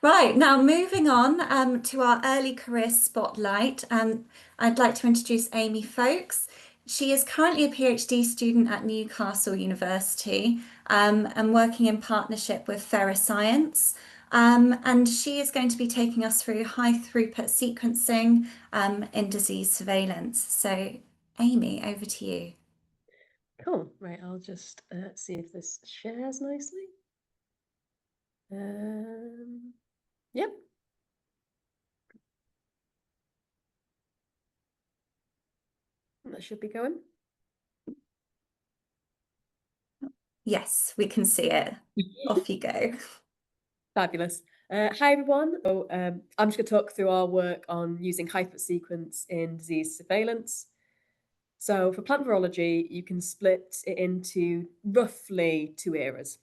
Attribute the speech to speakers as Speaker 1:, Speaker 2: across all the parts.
Speaker 1: Right, now moving on to our early career spotlight, I'd like to introduce Amy Fowkes. She is currently a PhD student at Newcastle University and working in partnership with Fera Science. And she is going to be taking us through high throughput sequencing in disease surveillance. So, Amy, over to you.
Speaker 2: Cool. Right, I'll just see if this shares nicely. Yep. That should be going.
Speaker 1: Yes, we can see it. Off you go.
Speaker 2: Fabulous. Hi, everyone. So, I'm just going to talk through our work on using high-throughput sequence in disease surveillance. So for plant virology, you can split it into roughly two eras.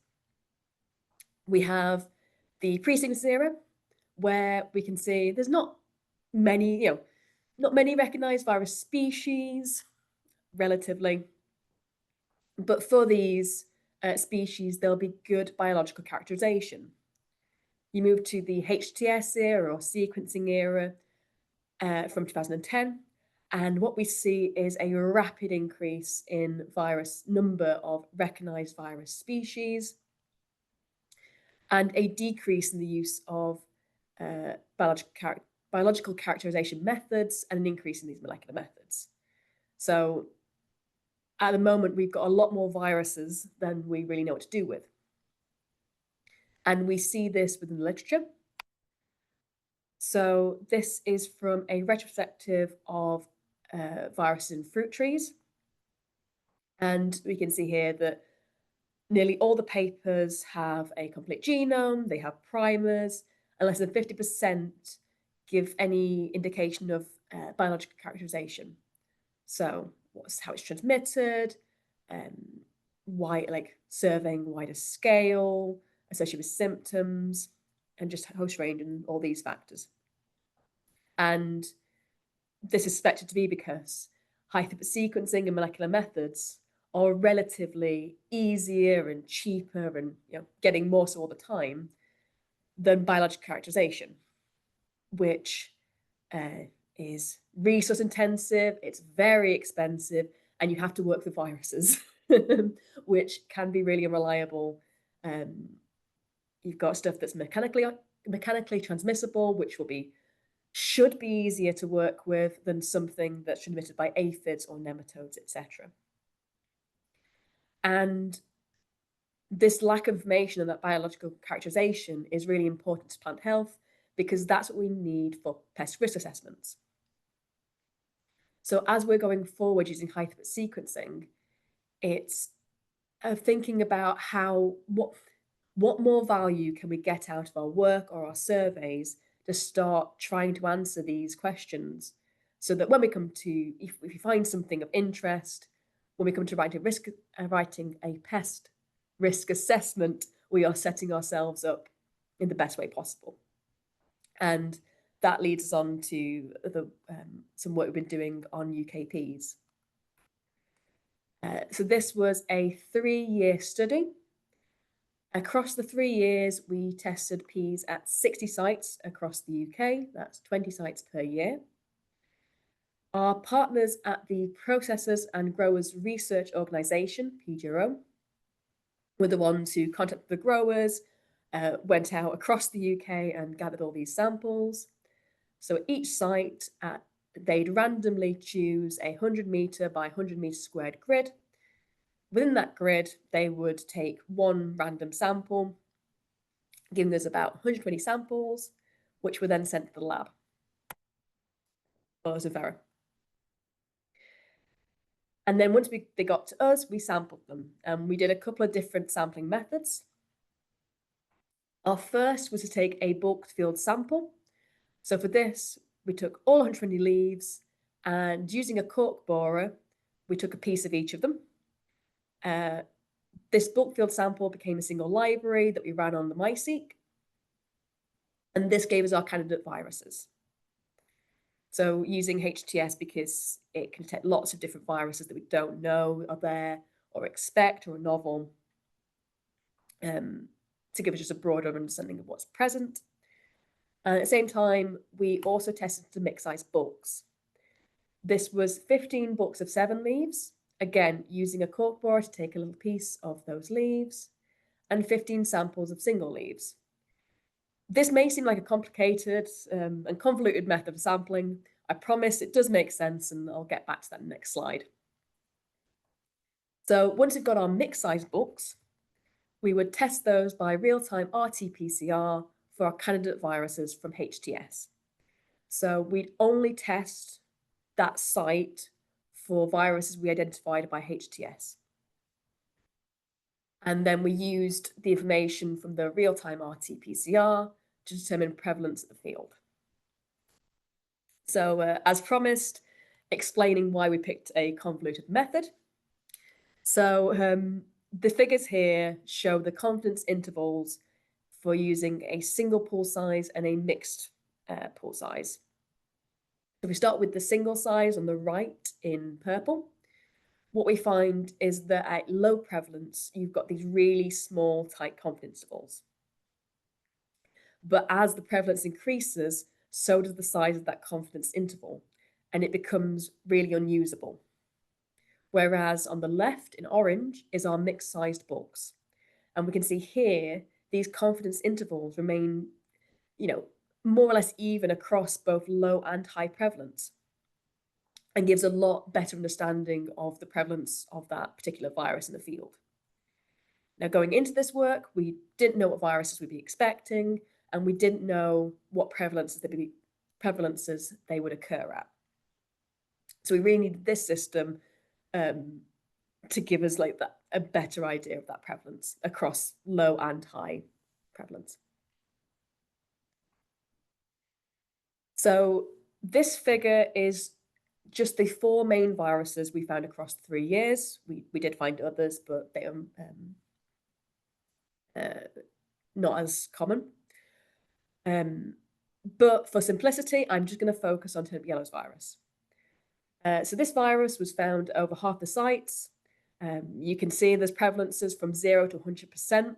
Speaker 2: We have the pre-sequence era, where we can see there's not many, not many recognized virus species, relatively. But for these species, there'll be good biological characterization. You move to the HTS era or sequencing era from 2010, and what we see is a rapid increase in virus number of recognized virus species and a decrease in the use of biological characterization methods and an increase in these molecular methods. So at the moment, we've got a lot more viruses than we really know what to do with. And we see this within the literature. So this is from a retrospective of viruses in fruit trees. And we can see here that nearly all the papers have a complete genome, they have primers, and less than 50% give any indication of biological characterization. So how it's transmitted, why, like surveying wider scale, associated with symptoms, and just host range and all these factors. And this is suspected to be because high-throughput sequencing and molecular methods are relatively easier and cheaper and getting more so all the time than biological characterization, which is resource intensive, it's very expensive, and you have to work with viruses, which can be really unreliable. You've got stuff that's mechanically transmissible, which should be easier to work with than something that's transmitted by aphids or nematodes, etc. And this lack of information and that biological characterization is really important to plant health because that's what we need for pest risk assessments. So as we're going forward using high-throughput sequencing, it's thinking about what more value can we get out of our work or our surveys to start trying to answer these questions, so that when we come to, if we find something of interest, when we come to writing a pest risk assessment, we are setting ourselves up in the best way possible. And that leads us on to some work we've been doing on UKPs. So this was a 3-year study. Across the 3 years, we tested peas at 60 sites across the UK. That's 20 sites per year. Our partners at the Processors and Growers Research Organisation, PGRO, were the ones who contacted the growers, went out across the UK and gathered all these samples. So at each site, they'd randomly choose a 100-metre by 100-metre squared grid. Within that grid, they would take one random sample, giving us about 120 samples, which were then sent to the lab as a Fera. And then once they got to us, we sampled them. We did a couple of different sampling methods. Our first was to take a bulk field sample. So for this, we took all 120 leaves, and using a cork borer, we took a piece of each of them. This bulk field sample became a single library that we ran on the MySeq, and this gave us our candidate viruses. So using HTS because it can detect lots of different viruses that we don't know are there or expect or are novel, to give us just a broader understanding of what's present. And at the same time, we also tested the mixed-size bulks. This was 15 bulks of 7 leaves, again, using a cork borer to take a little piece of those leaves, and 15 samples of single leaves. This may seem like a complicated and convoluted method of sampling. I promise it does make sense, and I'll get back to that in the next slide. So once we've got our mixed-size bulks, we would test those by real-time RT-PCR for our candidate viruses from HTS. So we'd only test that site for viruses we identified by HTS. And then we used the information from the real-time RT-PCR to determine prevalence of the field. So as promised, explaining why we picked a convoluted method. So the figures here show the confidence intervals for using a single pool size and a mixed pool size. So we start with the single size on the right in purple. What we find is that at low prevalence, you've got these really small, tight confidence intervals. But as the prevalence increases, so does the size of that confidence interval, and it becomes really unusable. Whereas on the left in orange is our mixed-sized bulks. And we can see here, these confidence intervals remain, more or less even across both low and high prevalence, and gives a lot better understanding of the prevalence of that particular virus in the field. Now, going into this work, we didn't know what viruses we'd be expecting, and we didn't know what prevalences they would occur at. So we really needed this system to give us a better idea of that prevalence across low and high prevalence. So this figure is just the 4 main viruses we found across 3 years. We did find others, but they are not as common. But for simplicity, I'm just going to focus on turnip yellows virus. So this virus was found over half the sites. You can see there's prevalences from 0 to 100%.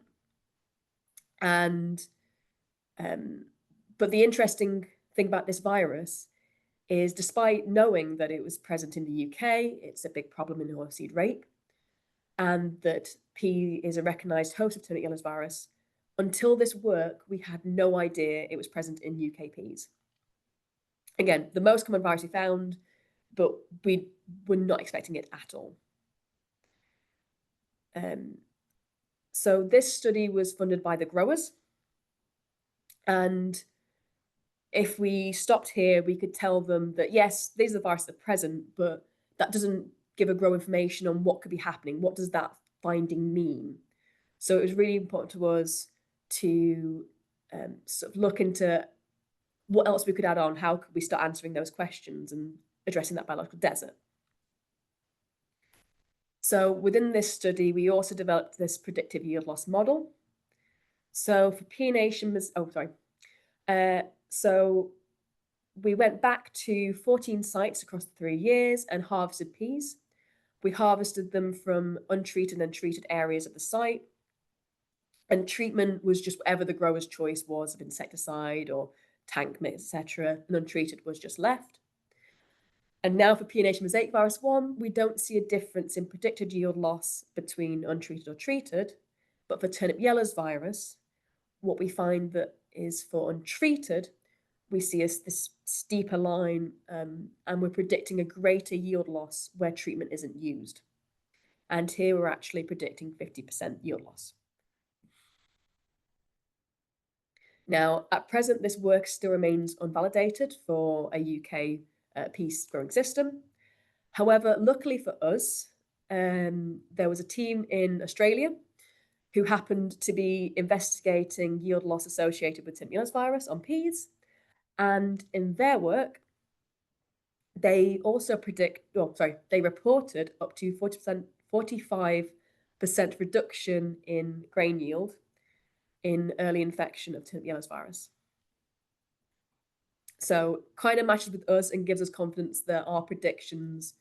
Speaker 2: But the interesting thing about this virus is, despite knowing that it was present in the UK, it's a big problem in oilseed rape, and that pea is a recognised host of turnip yellows virus, until this work, we had no idea it was present in UK peas. Again, the most common virus we found, but we were not expecting it at all. So this study was funded by the growers. And if we stopped here, we could tell them that, yes, these are the viruses that are present, but that doesn't give a grower information on what could be happening. What does that finding mean? So it was really important to us to sort of look into what else we could add on. How could we start answering those questions and addressing that biological desert? So within this study, we also developed this predictive yield loss model. So for pea nation, so we went back to 14 sites across 3 years and harvested peas. We harvested them from untreated and treated areas of the site. And treatment was just whatever the grower's choice was of insecticide or tank mix, etc. And untreated was just left. And now for PNH mosaic virus 1, we don't see a difference in predicted yield loss between untreated or treated. But for turnip yellows virus, what we find that is for untreated, we see this steeper line, and we're predicting a greater yield loss where treatment isn't used. And here we're actually predicting 50% yield loss. Now, at present, this work still remains unvalidated for a UK pea growing system. However, luckily for us, there was a team in Australia who happened to be investigating yield loss associated with turnip yellows virus on peas. And in their work, they also they reported up to 45% reduction in grain yield in early infection of turnip yellows virus. So kind of matches with us and gives us confidence that our predictions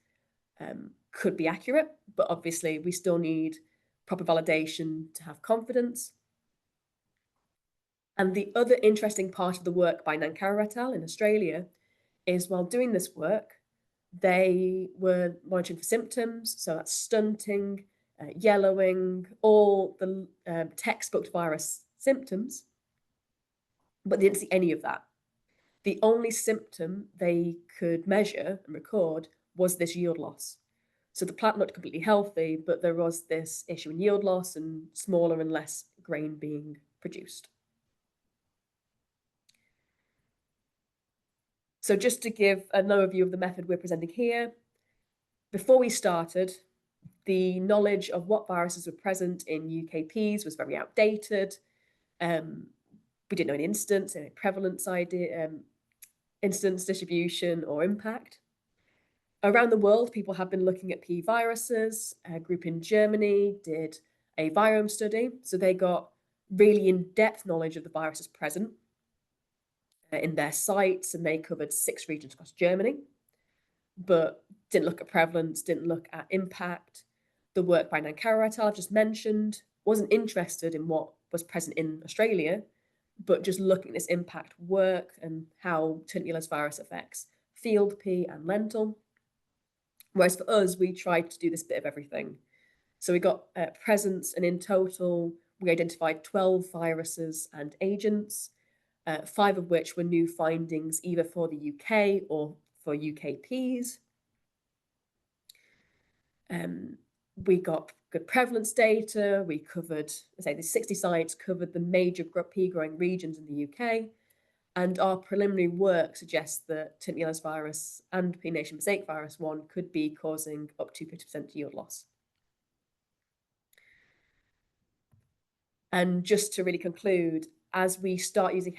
Speaker 2: could be accurate, but obviously we still need proper validation to have confidence. And the other interesting part of the work by Nankara et al. In Australia is while doing this work, they were monitoring for symptoms, so that's stunting, yellowing, all the textbook virus symptoms, but they didn't see any of that. The only symptom they could measure and record was this yield loss. So the plant looked completely healthy, but there was this issue in yield loss and smaller and less grain being produced. So just to give an overview of the method we're presenting here, before we started, the knowledge of what viruses were present in UKPs was very outdated. We didn't know any instance, any prevalence idea, instance distribution or impact. Around the world, people have been looking at P viruses. A group in Germany did a virome study. So they got really in-depth knowledge of the viruses present in their sites, and they covered 6 regions across Germany, but didn't look at prevalence, didn't look at impact. The work by Nankara et al. Just mentioned wasn't interested in what was present in Australia, but just looking at this impact work and how tuberculous virus affects field pea and lentil. Whereas for us, we tried to do this bit of everything. So we got presence, and in total, we identified 12 viruses and agents, 5 of which were new findings either for the UK or for UKPs. We got good prevalence data. We covered, say, the 60 sites covered the major pea growing regions in the UK. And our preliminary work suggests that tuberculous virus and P. nation mosaic virus 1 could be causing up to 50% yield loss. And just to really conclude, as we start using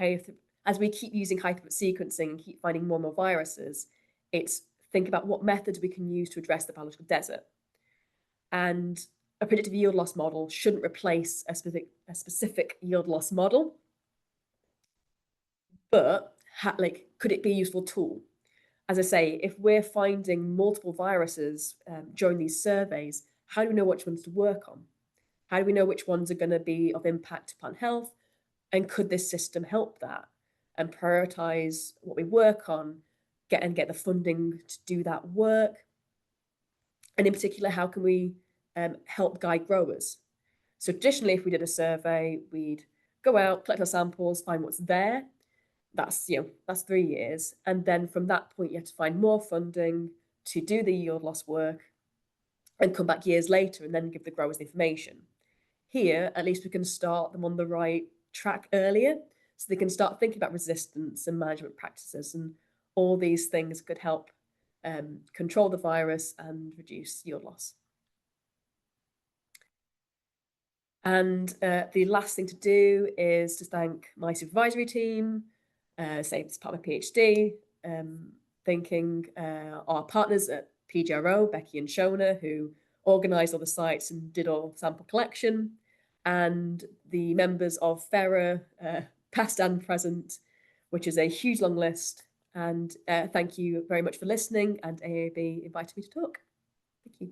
Speaker 2: as we keep using high throughput sequencing and keep finding more and more viruses, it's think about what methods we can use to address the biological desert. And a predictive yield loss model shouldn't replace a specific yield loss model, but could it be a useful tool? As I say, if we're finding multiple viruses during these surveys, how do we know which ones to work on? How do we know which ones are going to be of impact to plant health? And could this system help that and prioritize what we work on, get the funding to do that work? And in particular, how can we help guide growers? So traditionally, if we did a survey, we'd go out, collect our samples, find what's there. That's 3 years. And then from that point, you have to find more funding to do the yield loss work and come back years later and then give the growers the information. Here, at least we can start them on the right track earlier, so they can start thinking about resistance and management practices, and all these things could help control the virus and reduce yield loss. And the last thing to do is to thank my supervisory team, say it's part of my PhD, thanking our partners at PGRO, Becky and Shona, who organised all the sites and did all sample collection, and the members of Fera, past and present, which is a huge long list. And thank you very much for listening, and AAB invited me to talk. Thank you.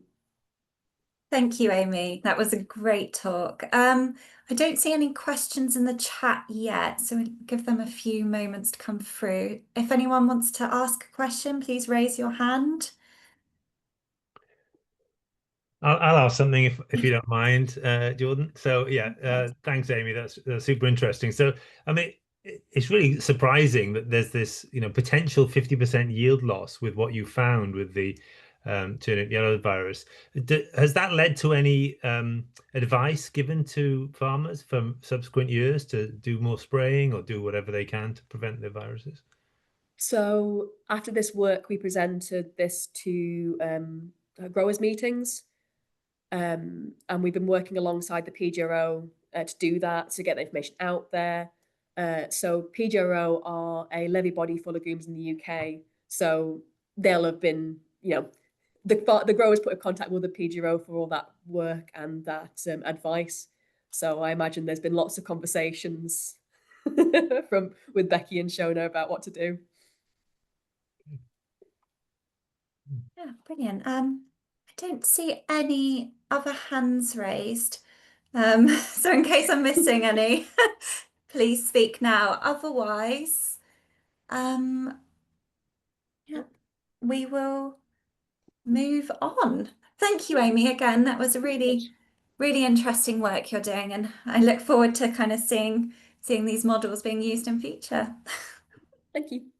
Speaker 1: Thank you, Amy. That was a great talk. I don't see any questions in the chat yet, so we'll give them a few moments to come through. If anyone wants to ask a question, please raise your hand.
Speaker 3: I'll ask something if you don't mind, Jordan. So yeah, thanks, Amy. That's super interesting. So I mean, it's really surprising that there's this potential 50% yield loss with what you found with the turnip yellow virus. Has that led to any advice given to farmers from subsequent years to do more spraying or do whatever they can to prevent the viruses?
Speaker 2: So after this work, we presented this to growers meetings. And we've been working alongside the PGRO to do that, to get the information out there. So PGRO are a levy body for legumes in the UK. So they'll have been, the growers put in contact with the PGRO for all that work and that advice. So I imagine there's been lots of conversations with Becky and Shona about what to do.
Speaker 1: Yeah, brilliant. I don't see any other hands raised. So in case I'm missing any, please speak now. Otherwise, um, yeah, we will move on. Thank you, Amy, again. That was a really, really interesting work you're doing, and I look forward to kind of seeing these models being used in future.
Speaker 2: Thank you.